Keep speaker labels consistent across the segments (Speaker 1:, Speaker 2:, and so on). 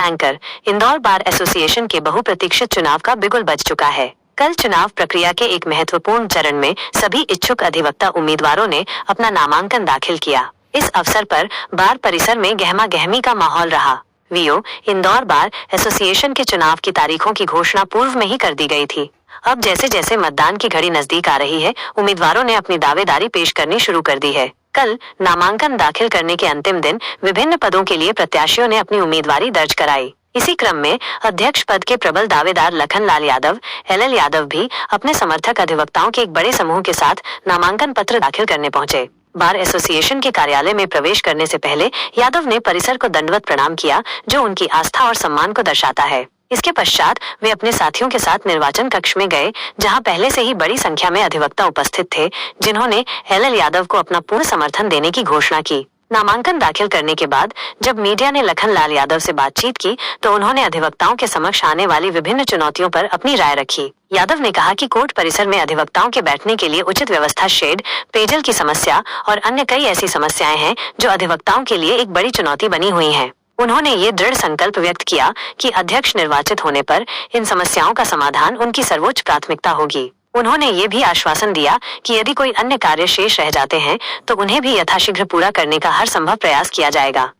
Speaker 1: Anchor Indore bar association के बहुप्रतीक्षित चुनाव का बिगुल बज चुका है। कल चुनाव प्रक्रिया के एक महत्वपूर्ण चरण में सभी इच्छुक अधिवक्ता उम्मीदवारों ने अपना नामांकन दाखिल किया। इस अवसर पर बार परिसर में गहमा गहमी का माहौल रहा। वीओ इंदौर बार एसोसिएशन के चुनाव की तारीखों की घोषणा पूर्व में ही कर दी गई थी। अब जैसे जैसे मतदान की घड़ी नजदीक आ रही है, उम्मीदवारों ने अपनी दावेदारी पेश करनी शुरू कर दी है। कल नामांकन दाखिल करने के अंतिम दिन विभिन्न पदों के लिए प्रत्याशियों ने अपनी उम्मीदवारी दर्ज कराई। इसी क्रम में अध्यक्ष पद के प्रबल दावेदार लखन लाल यादव एलएल यादव भी अपने समर्थक अधिवक्ताओं के एक बड़े समूह के साथ नामांकन पत्र दाखिल करने पहुंचे। बार एसोसिएशन के कार्यालय में प्रवेश करने से पहले यादव ने परिसर को दंडवत प्रणाम किया, जो उनकी आस्था और सम्मान को दर्शाता है। इसके पश्चात वे अपने साथियों के साथ निर्वाचन कक्ष में गए, जहां पहले से ही बड़ी संख्या में अधिवक्ता उपस्थित थे, जिन्होंने एलएल यादव को अपना पूर्ण समर्थन देने की घोषणा की। नामांकन दाखिल करने के बाद जब मीडिया ने लखन लाल यादव से बातचीत की, तो उन्होंने अधिवक्ताओं के समक्ष आने वाली विभिन्न चुनौतियों पर अपनी राय रखी। यादव ने कहा कि कोर्ट परिसर में अधिवक्ताओं के बैठने के लिए उचित व्यवस्था, शेड, पेयजल की समस्या और अन्य कई ऐसी समस्याएं हैं जो अधिवक्ताओं के लिए एक बड़ी चुनौती बनी हुई हैं। उन्होंने ये दृढ़ संकल्प व्यक्त किया कि अध्यक्ष निर्वाचित होने पर इन समस्याओं का समाधान उनकी सर्वोच्च प्राथमिकता होगी। उन्होंने ये भी आश्वासन दिया कि यदि कोई अन्य कार्य शेष रह जाते हैं तो उन्हें भी यथाशीघ्र पूरा करने का हर संभव प्रयास किया जाएगा।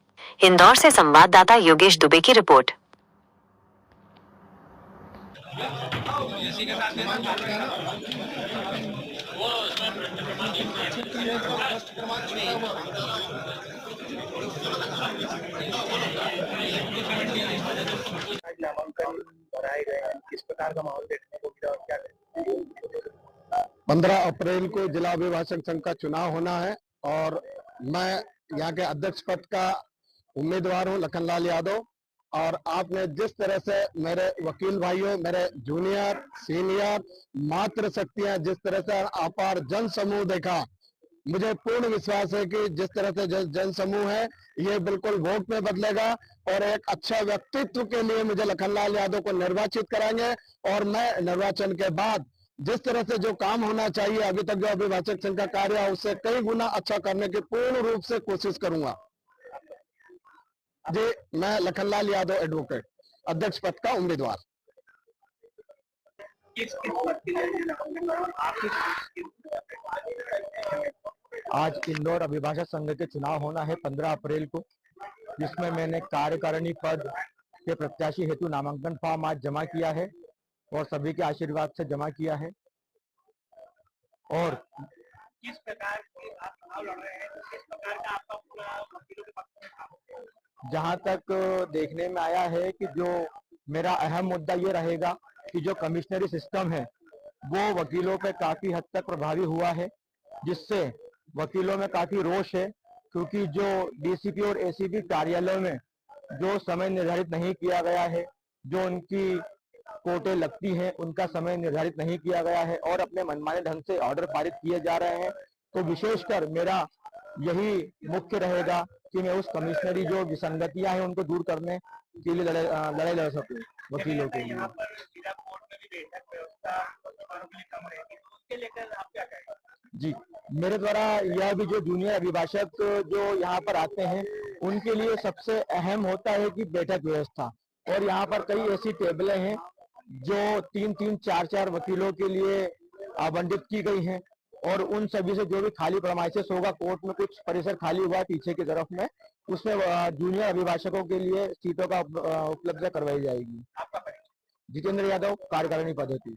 Speaker 1: इंदौर से संवाददाता योगेश दुबे की रिपोर्ट।
Speaker 2: नामांकन भराए गए हैं, किस प्रकार का माहौल देखने को मिला और क्या
Speaker 3: 15 अप्रैल को जिला अभिभाषक संघ का चुनाव होना है और मैं यहाँ के अध्यक्ष पद का उम्मीदवार हूँ, लखन लाल यादव। और आपने जिस तरह से मेरे वकील भाइयों, मेरे जूनियर सीनियर मातृ शक्तियां, जिस तरह से अपार जन समूह देखा, मुझे पूर्ण विश्वास है कि जिस तरह से जन समूह है ये बिल्कुल वोट में बदलेगा और एक अच्छा व्यक्तित्व के लिए मुझे लखन लाल यादव को निर्वाचित कराएंगे। और मैं निर्वाचन के बाद जिस तरह से जो काम होना चाहिए, अभी तक जो अभिभाषक संघ का कार्य है उससे कई गुना अच्छा करने की पूर्ण रूप से कोशिश करूंगा। जी, मैं लखन लाल यादव एडवोकेट, अध्यक्ष पद का उम्मीदवार।
Speaker 4: आज इंदौर अभिभाषक संघ के चुनाव होना है 15 अप्रैल को, जिसमें मैंने कार्यकारिणी पद के प्रत्याशी हेतु नामांकन फॉर्म आज जमा किया है और सभी के आशीर्वाद से जमा किया है। और
Speaker 2: किस प्रकार के आप चुनाव लड़ रहे हैं, किस प्रकार का आपका पूरा वकीलों के पक्ष में काम होगा?
Speaker 4: जहां तक देखने में आया है कि जो मेरा अहम मुद्दा ये रहेगा कि जो कमिश्नरी सिस्टम है वो वकीलों पे काफी हद तक प्रभावी हुआ है, जिससे वकीलों में काफी रोष है, क्योंकि जो डीसीपी और एसीपी कार्यालयों में जो समय निर्धारित नहीं किया गया है, जो उनकी कोटे लगती हैं उनका समय निर्धारित नहीं किया गया है और अपने मनमाने ढंग से ऑर्डर पारित किए जा रहे हैं। तो विशेषकर मेरा यही मुख्य रहेगा कि मैं उस कमिश्नरी जो विसंगतियां हैं उनको दूर करने के लिए लड़ाई लड़ सकूं वकीलों के लिए। जी, मेरे द्वारा यह भी जो जूनियर अभिभाषक जो यहाँ पर आते हैं उनके लिए सबसे अहम होता है कि बैठक व्यवस्था। और यहाँ पर कई ऐसी टेबलें हैं जो 3-3, 4-4 वकीलों के लिए आवंटित की गई हैं और उन सभी से जो भी खाली प्रमाइसेस होगा, कोर्ट में कुछ परिसर खाली हुआ है पीछे की तरफ में, उसमें जूनियर अभिभाषकों के लिए सीटों का उपलब्ध करवाई जाएगी। जितेंद्र यादव, कार्यकारिणी पद्धति।